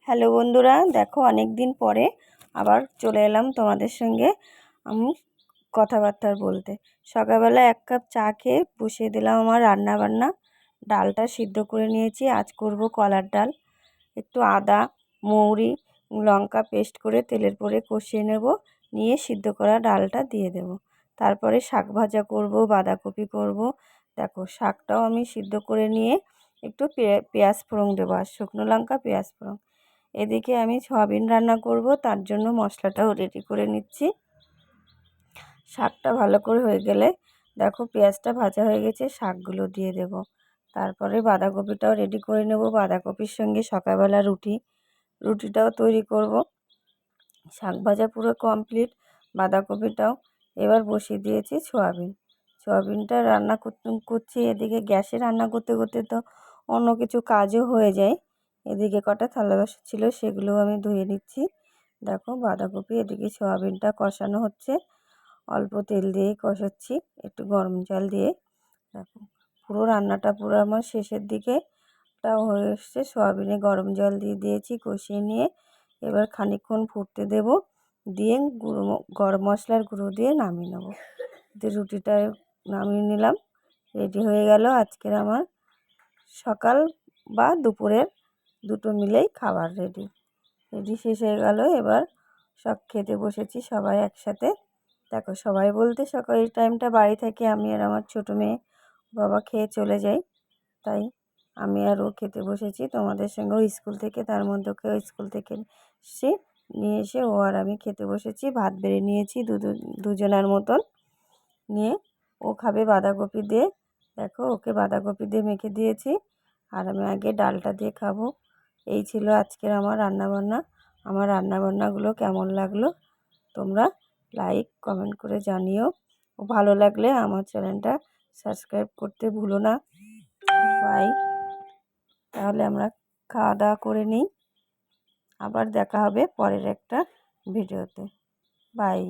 Hello বন্ধুরা, দেখো অনেক দিন পরে আবার চলে এলাম তোমাদের সঙ্গে আমি কথাবার্তা বলতে। সকালবেলা 1 কাপ চা খেয়ে বসিয়ে দিলাম আমার রান্না বান্না। ডালটা সিদ্ধ করে নিয়েছি, আজ করব কলার ডাল। একটু আদা, মৌরি, লঙ্কা পেস্ট করে তেলের পরে কষিয়ে নেব, নিয়ে সিদ্ধ করা ডালটা দিয়ে দেব। তারপরে শাক ভাজা করব, বাঁধাকপি করব। দেখো শাকটাও আমি সিদ্ধ করে নিয়ে একটু পেঁয়াজ ফোড়ন দেবো, আর শুকনো লঙ্কা পেঁয়াজ ফোড়ন। এদিকে আমি সয়াবিন রান্না করব, তার জন্য মশলাটাও রেডি করে নিচ্ছি। শাকটা ভালো করে হয়ে গেলে দেখো পেঁয়াজটা ভাজা হয়ে গেছে, শাকগুলো দিয়ে দেব। তারপরে বাঁধাকপিটাও রেডি করে নেব। বাঁধাকপির সঙ্গে সকালবেলা রুটিটাও তৈরি করব। শাক ভাজা পুরো কমপ্লিট, বাঁধাকপিটাও। এবার বসিয়ে দিয়েছি সোয়াবিনটা রান্না করছি। এদিকে গ্যাসে রান্না করতে করতে তো অন্য কিছু কাজও হয়ে যায়। এদিকে কটা থালা বাসন ছিল, সেগুলো আমি ধুয়ে নিচ্ছি। দেখো বাঁধাকপি, এদিকে সোয়াবিনটা কষানো হচ্ছে। অল্প তেল দিয়ে কষাচ্ছি, একটু গরম জল দিয়ে। দেখো পুরো রান্নাটা পুরো আমার শেষের দিকে হয়ে এসছে। সোয়াবিনে গরম জল দিয়ে দিয়েছি, কষিয়ে নিয়ে এবার খানিকক্ষণ ফুটতে দেব, দিয়ে গরম মশলার গুঁড়ো দিয়ে নামিয়ে নেব। রুটিটা নামিয়ে নিলাম, রেডি হয়ে গেল আজকের আমার সকাল বা দুপুরের দুটো মিলেই খাবার রেডি শেষ হয়ে গেল। এবার সব খেতে বসেছি সবাই একসাথে। দেখো সবাই বলতে সকাল এই টাইমটা বাড়ি থেকে আমি আর আমার ছোটো মেয়ে বাবা খেয়ে চলে যাই, তাই আমি আর ও খেতে বসেছি তোমাদের সঙ্গে। ও স্কুল থেকে, তার মধ্যে ওকে স্কুল থেকে নিয়ে এসে ও আর আমি খেতে বসেছি। ভাত বেড়ে নিয়েছি দুজনের মতন, নিয়ে ও খাবে বাঁধাকপি দিয়ে। দেখো ওকে বাঁধাকপি দিয়ে মেখে দিয়েছি, আর আমি আগে ডালটা দিয়ে খাবো। এই ছিল আজকের আমার রান্নাবান্না। আমার রান্নাবান্নাগুলো কেমন লাগলো তোমরা লাইক কমেন্ট করে জানিও। ও ভালো লাগলে আমার চ্যানেলটা সাবস্ক্রাইব করতে ভুলো না। বাই। তাহলে আমরা খাওয়া দাওয়া করে নিই, আবার দেখা হবে পরের একটা ভিডিওতে। বাই।